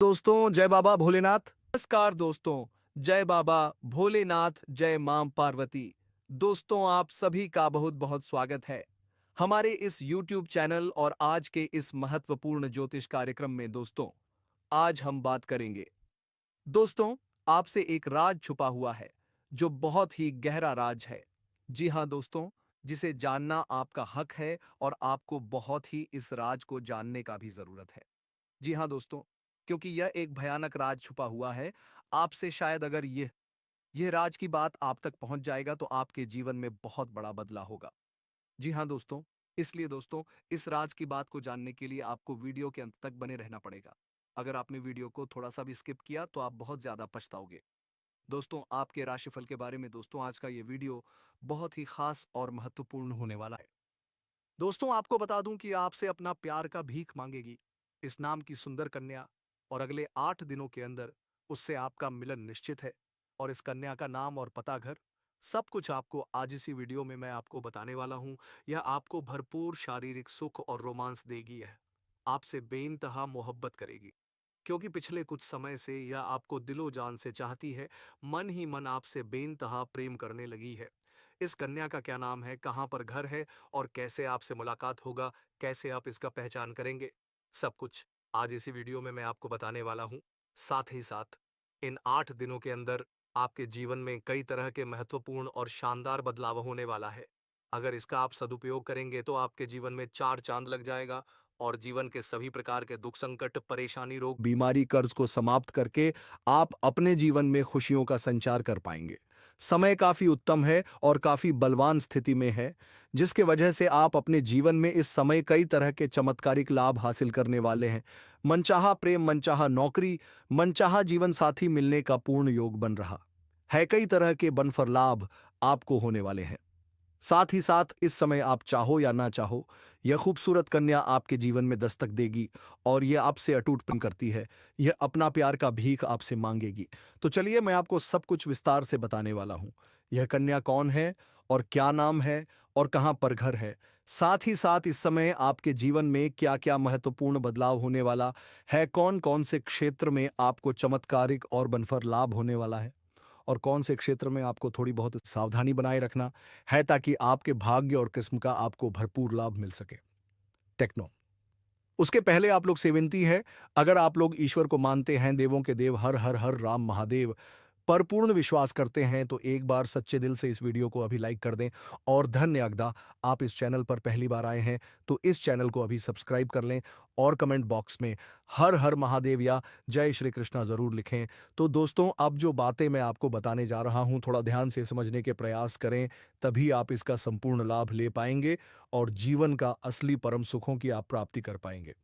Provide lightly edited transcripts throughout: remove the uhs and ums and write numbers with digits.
दोस्तों जय बाबा भोलेनाथ। नमस्कार दोस्तों, जय बाबा भोलेनाथ, जय मां पार्वती। दोस्तों आप सभी का बहुत बहुत स्वागत है हमारे इस YouTube चैनल और आज के इस महत्वपूर्ण ज्योतिष कार्यक्रम में। दोस्तों आज हम बात करेंगे दोस्तों आपसे एक राज छुपा हुआ है जो बहुत ही गहरा राज है। जी हाँ दोस्तों, जिसे जानना आपका हक है और आपको बहुत ही इस राज को जानने का भी जरूरत है। जी हाँ दोस्तों, क्योंकि यह एक भयानक राज छुपा हुआ है आपसे। शायद अगर यह राज की बात आप तक पहुंच जाएगा तो आपके जीवन में बहुत बड़ा बदलाव होगा। जी हाँ दोस्तों, इसलिए दोस्तों इस राज की बात को जानने के लिए आपको वीडियो के अंत तक बने रहना पड़ेगा। अगर आपने वीडियो को थोड़ा सा भी स्किप किया तो आप बहुत ज्यादा पछताओगे। दोस्तों आपके राशिफल के बारे में दोस्तों आज का ये वीडियो बहुत ही खास और महत्वपूर्ण होने वाला है। दोस्तों आपको बता दूं कि आपसे अपना प्यार का भीख मांगेगी इस नाम की सुंदर कन्या, और अगले 8 दिनों के अंदर उससे आपका मिलन निश्चित है। और इस कन्या का नाम और पता, घर, सब कुछ आपको आज इसी वीडियो में मैं आपको बताने वाला हूं। यह आपको भरपूर शारीरिक सुख और रोमांस देगी। है आपसे बेइंतहा मोहब्बत करेगी, क्योंकि पिछले कुछ समय से यह आपको दिलो जान से चाहती है। मन ही मन आपसे बेइंतहा प्रेम करने लगी है। इस कन्या का क्या नाम है, कहाँ पर घर है और कैसे आपसे मुलाकात होगा, कैसे आप इसका पहचान करेंगे, सब कुछ आज इसी वीडियो में मैं आपको बताने वाला हूँ। साथ ही साथ इन 8 दिनों के अंदर आपके जीवन में कई तरह के महत्वपूर्ण और शानदार बदलाव होने वाला है। अगर इसका आप सदुपयोग करेंगे तो आपके जीवन में चार चांद लग जाएगा और जीवन के सभी प्रकार के दुख, संकट, परेशानी, रोग, बीमारी, कर्ज को समाप्त करके आप अपने जीवन में खुशियों का संचार कर पाएंगे। समय काफी उत्तम है और काफी बलवान स्थिति में है, जिसके वजह से आप अपने जीवन में इस समय कई तरह के चमत्कारिक लाभ हासिल करने वाले हैं। मनचाहा प्रेम, मनचाहा नौकरी, मनचाहा जीवन साथी मिलने का पूर्ण योग बन रहा है। कई तरह के बनफर लाभ आपको होने वाले हैं। साथ ही साथ इस समय आप चाहो या ना चाहो, यह खूबसूरत कन्या आपके जीवन में दस्तक देगी और यह आपसे अटूट प्रेम करती है। यह अपना प्यार का भीख आपसे मांगेगी। तो चलिए मैं आपको सब कुछ विस्तार से बताने वाला हूं। यह कन्या कौन है और क्या नाम है और कहां पर घर है। साथ ही साथ इस समय आपके जीवन में क्या क्या महत्वपूर्ण बदलाव होने वाला है, कौन कौन से क्षेत्र में आपको चमत्कारिक और बनफर लाभ होने वाला है और कौन से क्षेत्र में आपको थोड़ी बहुत सावधानी बनाए रखना है, ताकि आपके भाग्य और किस्म का आपको भरपूर लाभ मिल सके। टेक्नो, उसके पहले आप लोग से विनती है, अगर आप लोग ईश्वर को मानते हैं, देवों के देव, हर हर हर राम महादेव, पर पूर्ण विश्वास करते हैं, तो एक बार सच्चे दिल से इस वीडियो को अभी लाइक कर दें। और धन्य अगदा, आप इस चैनल पर पहली बार आए हैं तो इस चैनल को अभी सब्सक्राइब कर लें और कमेंट बॉक्स में हर हर महादेव या जय श्री कृष्णा जरूर लिखें। तो दोस्तों अब जो बातें मैं आपको बताने जा रहा हूं, थोड़ा ध्यान से समझने के प्रयास करें, तभी आप इसका संपूर्ण लाभ ले पाएंगे और जीवन का असली परम सुखों की आप प्राप्ति कर पाएंगे।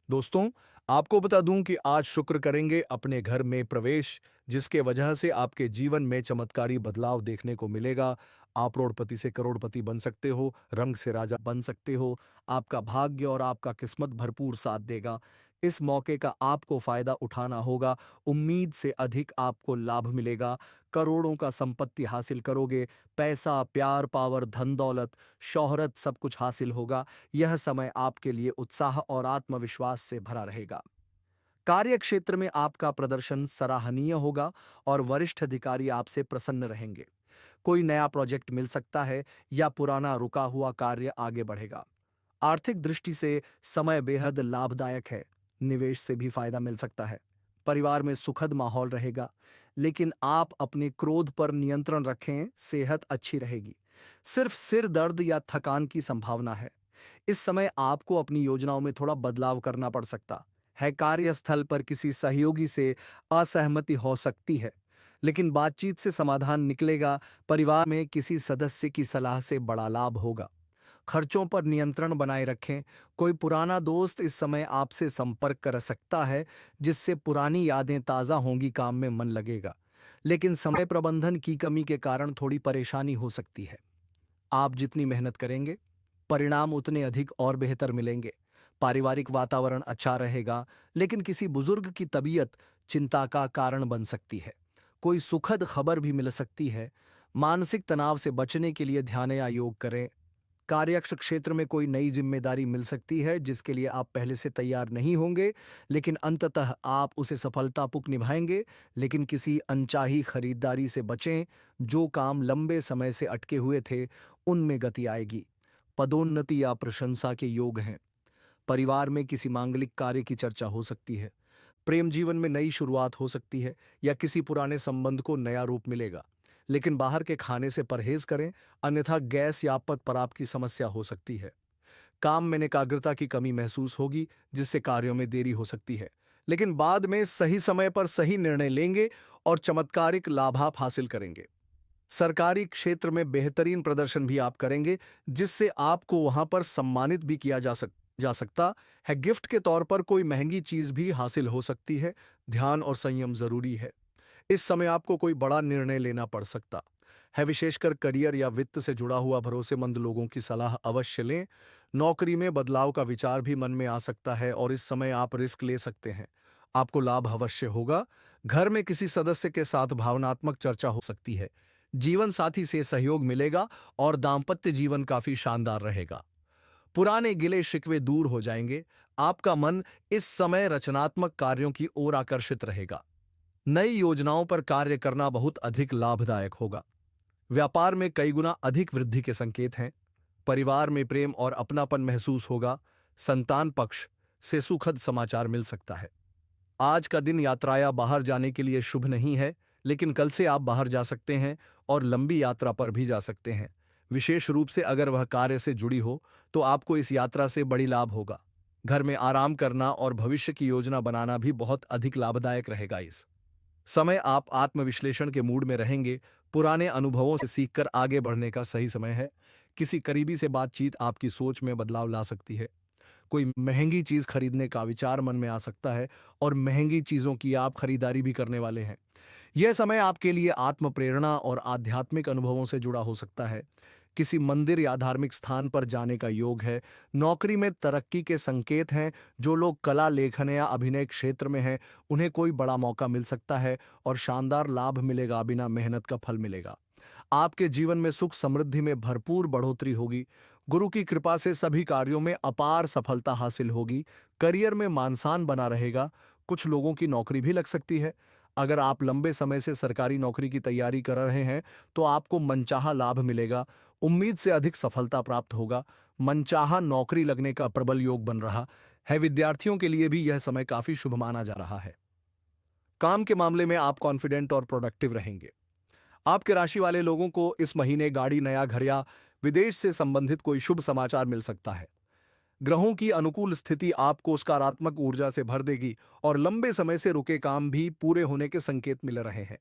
दोस्तों आपको बता दूं कि आज शुक्र करेंगे अपने घर में प्रवेश, जिसके वजह से आपके जीवन में चमत्कारी बदलाव देखने को मिलेगा। आप करोड़पति से करोड़पति बन सकते हो, रंग से राजा बन सकते हो। आपका भाग्य और आपका किस्मत भरपूर साथ देगा। इस मौके का आपको फायदा उठाना होगा। उम्मीद से अधिक आपको लाभ मिलेगा। करोड़ों का संपत्ति हासिल करोगे। पैसा, प्यार, पावर, धन दौलत, शोहरत, सब कुछ हासिल होगा। यह समय आपके लिए उत्साह और आत्मविश्वास से भरा रहेगा। कार्य क्षेत्र में आपका प्रदर्शन सराहनीय होगा और वरिष्ठ अधिकारी आपसे प्रसन्न रहेंगे। कोई नया प्रोजेक्ट मिल सकता है या पुराना रुका हुआ कार्य आगे बढ़ेगा। आर्थिक दृष्टि से समय बेहद लाभदायक है। निवेश से भी फायदा मिल सकता है। परिवार में सुखद माहौल रहेगा, लेकिन आप अपने क्रोध पर नियंत्रण रखें, सेहत अच्छी रहेगी। सिर्फ सिर दर्द या थकान की संभावना है। इस समय आपको अपनी योजनाओं में थोड़ा बदलाव करना पड़ सकता है। कार्यस्थल पर किसी सहयोगी से असहमति हो सकती है, लेकिन बातचीत से समाधान निकलेगा। परिवार में किसी सदस्य की सलाह से बड़ा लाभ होगा। खर्चों पर नियंत्रण बनाए रखें। कोई पुराना दोस्त इस समय आपसे संपर्क कर सकता है, जिससे पुरानी यादें ताज़ा होंगी, काम में मन लगेगा। लेकिन समय प्रबंधन की कमी के कारण थोड़ी परेशानी हो सकती है। आप जितनी मेहनत करेंगे, परिणाम उतने अधिक और बेहतर मिलेंगे। पारिवारिक वातावरण अच्छा रहेगा, लेकिन किसी बुजुर्ग की तबीयत चिंता का कारण बन सकती है। कोई सुखद खबर भी मिल सकती है। मानसिक तनाव से बचने के लिए ध्यान या योग करें। कार्यक्ष क्षेत्र में कोई नई जिम्मेदारी मिल सकती है जिसके लिए आप पहले से तैयार नहीं होंगे, लेकिन अंततः आप उसे सफलतापूर्वक निभाएंगे। लेकिन किसी अनचाही खरीदारी से बचें। जो काम लंबे समय से अटके हुए थे, उनमें गति आएगी। पदोन्नति या प्रशंसा के योग हैं। परिवार में किसी मांगलिक कार्य की चर्चा हो सकती है। प्रेम जीवन में नई शुरुआत हो सकती है या किसी पुराने संबंध को नया रूप मिलेगा। लेकिन बाहर के खाने से परहेज करें, अन्यथा गैस या पत पराप की समस्या हो सकती है। काम में एकाग्रता की कमी महसूस होगी, जिससे कार्यों में देरी हो सकती है। लेकिन बाद में सही समय पर सही निर्णय लेंगे और चमत्कारिक लाभ आप हासिल करेंगे। सरकारी क्षेत्र में बेहतरीन प्रदर्शन भी आप करेंगे, जिससे आपको वहां पर सम्मानित भी किया जा सकता है। गिफ्ट के तौर पर कोई महंगी चीज भी हासिल हो सकती है। ध्यान और संयम जरूरी है। इस समय आपको कोई बड़ा निर्णय लेना पड़ सकता है। विशेषकर करियर या वित्त से जुड़ा हुआ भरोसेमंद लोगों की सलाह अवश्य लें। नौकरी में बदलाव का विचार भी मन में आ सकता है और इस समय आप रिस्क ले सकते हैं। आपको लाभ अवश्य होगा। घर में किसी सदस्य के साथ भावनात्मक चर्चा हो सकती है। जीवन साथी से सहयोग मिलेगा और दाम्पत्य जीवन काफी शानदार रहेगा। पुराने गिले शिकवे दूर हो जाएंगे। आपका मन इस समय रचनात्मक कार्यों की ओर आकर्षित रहेगा। नई योजनाओं पर कार्य करना बहुत अधिक लाभदायक होगा। व्यापार में कई गुना अधिक वृद्धि के संकेत हैं। परिवार में प्रेम और अपनापन महसूस होगा। संतान पक्ष से सुखद समाचार मिल सकता है। आज का दिन यात्रा या बाहर जाने के लिए शुभ नहीं है, लेकिन कल से आप बाहर जा सकते हैं और लंबी यात्रा पर भी जा सकते हैं। विशेष रूप से अगर वह कार्य से जुड़ी हो, तो आपको इस यात्रा से बड़ी लाभ होगा। घर में आराम करना और भविष्य की योजना बनाना भी बहुत अधिक लाभदायक रहेगा। इस समय आप आत्मविश्लेषण के मूड में रहेंगे। पुराने अनुभवों से सीखकर आगे बढ़ने का सही समय है। किसी करीबी से बातचीत आपकी सोच में बदलाव ला सकती है। कोई महंगी चीज खरीदने का विचार मन में आ सकता है और महंगी चीजों की आप खरीदारी भी करने वाले हैं। यह समय आपके लिए आत्म प्रेरणा और आध्यात्मिक अनुभवों से जुड़ा हो सकता है। किसी मंदिर या धार्मिक स्थान पर जाने का योग है। नौकरी में तरक्की के संकेत हैं। जो लोग कला, लेखन या अभिनय क्षेत्र में हैं, उन्हें कोई बड़ा मौका मिल सकता है और शानदार लाभ मिलेगा। बिना मेहनत का फल मिलेगा। आपके जीवन में सुख समृद्धि में भरपूर बढ़ोतरी होगी। गुरु की कृपा से सभी कार्यों में अपार सफलता हासिल होगी। करियर में मानसान बना रहेगा। कुछ लोगों की नौकरी भी लग सकती है। अगर आप लंबे समय से सरकारी नौकरी की तैयारी कर रहे हैं, तो आपको मनचाहा लाभ मिलेगा। उम्मीद से अधिक सफलता प्राप्त होगा। मनचाहा नौकरी लगने का प्रबल योग बन रहा है। विद्यार्थियों के लिए भी यह समय काफी शुभ माना जा रहा है। काम के मामले में आप कॉन्फिडेंट और प्रोडक्टिव रहेंगे। आपके राशि वाले लोगों को इस महीने गाड़ी, नया घर या विदेश से संबंधित कोई शुभ समाचार मिल सकता है। ग्रहों की अनुकूल स्थिति आपको सकारात्मक ऊर्जा से भर देगी और लंबे समय से रुके काम भी पूरे होने के संकेत मिल रहे हैं।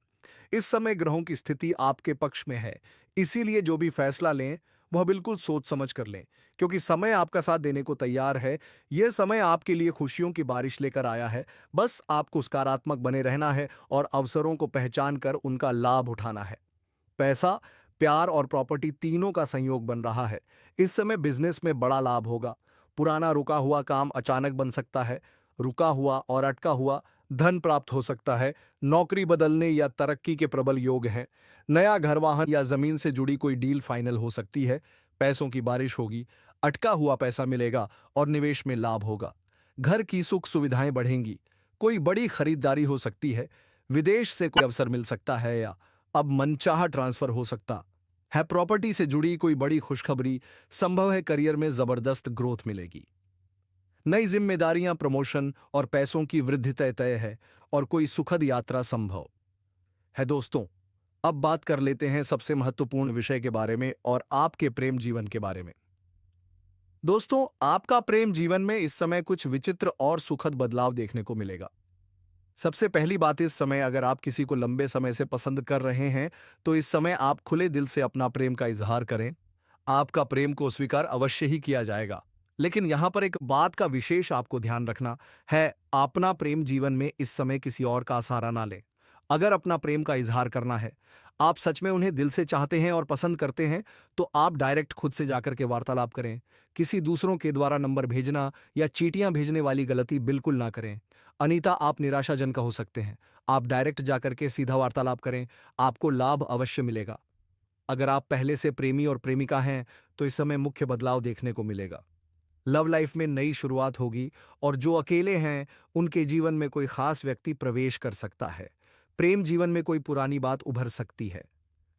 इस समय ग्रहों की स्थिति आपके पक्ष में है, इसीलिए जो भी फैसला लें वह बिल्कुल सोच समझ कर लें, क्योंकि समय आपका साथ देने को तैयार है। यह समय आपके लिए खुशियों की बारिश लेकर आया है। बस आपको सकारात्मक बने रहना है और अवसरों को पहचान कर उनका लाभ उठाना है। पैसा, प्यार और प्रॉपर्टी तीनों का संयोग बन रहा है। इस समय बिजनेस में बड़ा लाभ होगा। पुराना रुका हुआ काम अचानक बन सकता है। रुका हुआ और अटका हुआ धन प्राप्त हो सकता है। नौकरी बदलने या तरक्की के प्रबल योग हैं। नया घर, वाहन या जमीन से जुड़ी कोई डील फाइनल हो सकती है। पैसों की बारिश होगी। अटका हुआ पैसा मिलेगा और निवेश में लाभ होगा। घर की सुख सुविधाएं बढ़ेंगी। कोई बड़ी खरीदारी हो सकती है। विदेश से कोई अवसर मिल सकता है या अब मनचाहा ट्रांसफर हो सकता है। प्रॉपर्टी से जुड़ी कोई बड़ी खुशखबरी संभव है। करियर में जबरदस्त ग्रोथ मिलेगी। नई जिम्मेदारियां, प्रमोशन और पैसों की वृद्धि तय है और कोई सुखद यात्रा संभव है। दोस्तों, अब बात कर लेते हैं सबसे महत्वपूर्ण विषय के बारे में और आपके प्रेम जीवन के बारे में। दोस्तों, आपका प्रेम जीवन में इस समय कुछ विचित्र और सुखद बदलाव देखने को मिलेगा। सबसे पहली बात, इस समय अगर आप किसी को लंबे समय से पसंद कर रहे हैं, तो इस समय आप खुले दिल से अपना प्रेम का इजहार करें। आपका प्रेम को स्वीकार अवश्य ही किया जाएगा। लेकिन यहां पर एक बात का विशेष आपको ध्यान रखना है। अपना प्रेम जीवन में इस समय किसी और का सहारा ना लें। अगर अपना प्रेम का इजहार करना है, आप सच में उन्हें दिल से चाहते हैं और पसंद करते हैं, तो आप डायरेक्ट खुद से जाकर के वार्तालाप करें। किसी दूसरों के द्वारा नंबर भेजना या चीटियां भेजने वाली गलती बिल्कुल ना करें। अनीता, आप निराशाजनक हो सकते हैं। आप डायरेक्ट जाकर के सीधा वार्तालाप करें। आपको लाभ अवश्य मिलेगा। अगर आप पहले से प्रेमी और प्रेमिका हैं, तो इस समय मुख्य बदलाव देखने को मिलेगा। लव लाइफ में नई शुरुआत होगी और जो अकेले हैं, उनके जीवन में कोई खास व्यक्ति प्रवेश कर सकता है। प्रेम जीवन में कोई पुरानी बात उभर सकती है,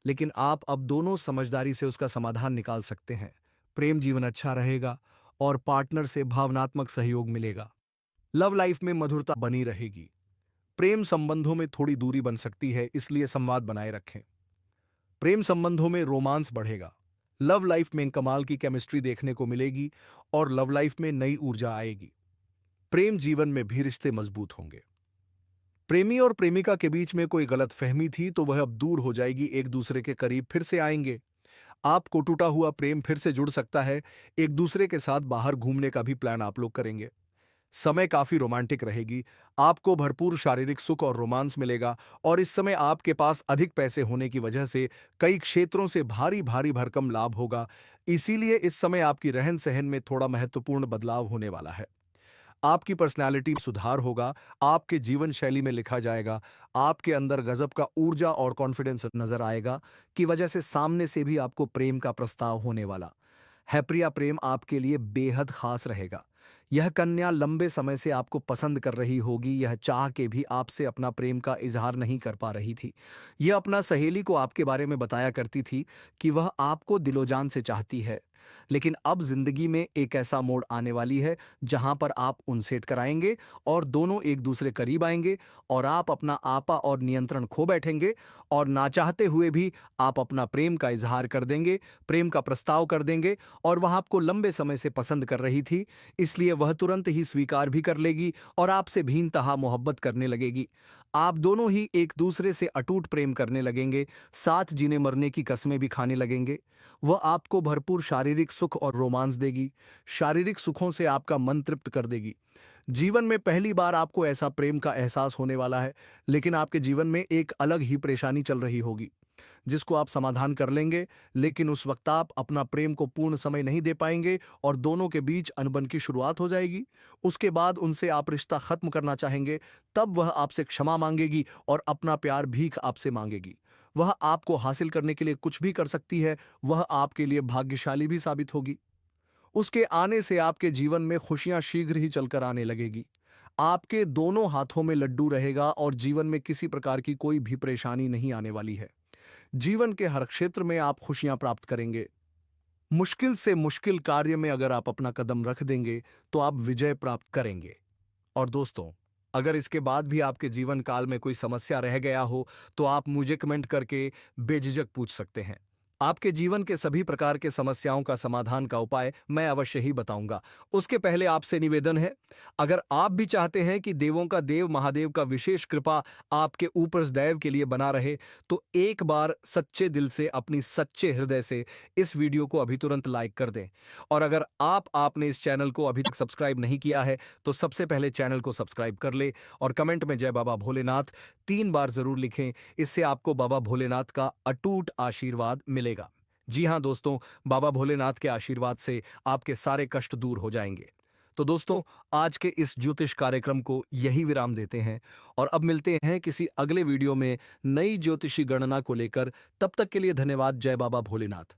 लेकिन आप अब दोनों समझदारी से उसका समाधान निकाल सकते हैं। प्रेम जीवन अच्छा रहेगा और पार्टनर से भावनात्मक सहयोग मिलेगा। लव लाइफ में मधुरता बनी रहेगी। प्रेम संबंधों में थोड़ी दूरी बन सकती है, इसलिए संवाद बनाए रखें। प्रेम संबंधों में रोमांस बढ़ेगा। लव लाइफ में कमाल की केमिस्ट्री देखने को मिलेगी और लव लाइफ में नई ऊर्जा आएगी। प्रेम जीवन में भी रिश्ते मजबूत होंगे। प्रेमी और प्रेमिका के बीच में कोई गलतफहमी थी तो वह अब दूर हो जाएगी, एक दूसरे के करीब फिर से आएंगे। आपको टूटा हुआ प्रेम फिर से जुड़ सकता है। एक दूसरे के साथ बाहर घूमने का भी प्लान आप लोग करेंगे। समय काफी रोमांटिक रहेगी। आपको भरपूर शारीरिक सुख और रोमांस मिलेगा और इस समय आपके पास अधिक पैसे होने की वजह से कई क्षेत्रों से भारी भारी भरकम लाभ होगा। इसीलिए इस समय आपकी रहन सहन में थोड़ा महत्वपूर्ण बदलाव होने वाला है। आपकी पर्सनैलिटी में सुधार होगा। आपके जीवन शैली में लिखा जाएगा। आपके अंदर गजब का ऊर्जा और कॉन्फिडेंस नजर आएगा की वजह से सामने से भी आपको प्रेम का प्रस्ताव होने वाला है। प्रिया, प्रेम आपके लिए बेहद खास रहेगा। यह कन्या लंबे समय से आपको पसंद कर रही होगी। यह चाह के भी आपसे अपना प्रेम का इजहार नहीं कर पा रही थी। यह अपना सहेली को आपके बारे में बताया करती थी कि वह आपको दिलोजान से चाहती है। लेकिन अब जिंदगी में एक ऐसा मोड़ आने वाली है जहां पर आप उनसेट कराएंगे और दोनों एक दूसरे करीब आएंगे और आप अपना आपा और नियंत्रण खो बैठेंगे और ना चाहते हुए भी आप अपना प्रेम का इजहार कर देंगे, प्रेम का प्रस्ताव कर देंगे। और वह आपको लंबे समय से पसंद कर रही थी, इसलिए वह तुरंत ही स्वीकार भी कर लेगी और आपसे भीनतहा मोहब्बत करने लगेगी। आप दोनों ही एक दूसरे से अटूट प्रेम करने लगेंगे, साथ जीने मरने की कस्में भी खाने लगेंगे। वह आपको भरपूर शारीरिक सुख और रोमांस देगी। शारीरिक सुखों से आपका मन तृप्त कर देगी। जीवन में पहली बार आपको ऐसा प्रेम का एहसास होने वाला है, लेकिन आपके जीवन में एक अलग ही परेशानी चल रही होगी जिसको आप समाधान कर लेंगे। लेकिन उस वक्त आप अपना प्रेम को पूर्ण समय नहीं दे पाएंगे और दोनों के बीच अनबन की शुरुआत हो जाएगी। उसके बाद उनसे आप रिश्ता खत्म करना चाहेंगे। तब वह आपसे क्षमा मांगेगी और अपना प्यार भीख आपसे मांगेगी। वह आपको हासिल करने के लिए कुछ भी कर सकती है। वह आपके लिए भाग्यशाली भी साबित होगी। उसके आने से आपके जीवन में खुशियां शीघ्र ही चलकर आने लगेगी। आपके दोनों हाथों में लड्डू रहेगा और जीवन में किसी प्रकार की कोई भी परेशानी नहीं आने वाली है। जीवन के हर क्षेत्र में आप खुशियां प्राप्त करेंगे। मुश्किल से मुश्किल कार्य में अगर आप अपना कदम रख देंगे तो आप विजय प्राप्त करेंगे। और दोस्तों, अगर इसके बाद भी आपके जीवन काल में कोई समस्या रह गया हो तो आप मुझे कमेंट करके बेझिझक पूछ सकते हैं। आपके जीवन के सभी प्रकार के समस्याओं का समाधान का उपाय मैं अवश्य ही बताऊंगा। उसके पहले आपसे निवेदन है, अगर आप भी चाहते हैं कि देवों का देव महादेव का विशेष कृपा आपके ऊपर सदैव के लिए बना रहे, तो एक बार सच्चे दिल से, अपनी सच्चे हृदय से इस वीडियो को अभी तुरंत लाइक कर दें। और अगर आपने इस चैनल को अभी तक सब्सक्राइब नहीं किया है तो सबसे पहले चैनल को सब्सक्राइब कर ले और कमेंट में जय बाबा भोलेनाथ 3 बार जरूर लिखें। इससे आपको बाबा भोलेनाथ का अटूट आशीर्वाद मिलेगा। जी हां दोस्तों, बाबा भोलेनाथ के आशीर्वाद से आपके सारे कष्ट दूर हो जाएंगे। तो दोस्तों, आज के इस ज्योतिष कार्यक्रम को यही विराम देते हैं और अब मिलते हैं किसी अगले वीडियो में नई ज्योतिषी गणना को लेकर। तब तक के लिए धन्यवाद। जय बाबा भोलेनाथ।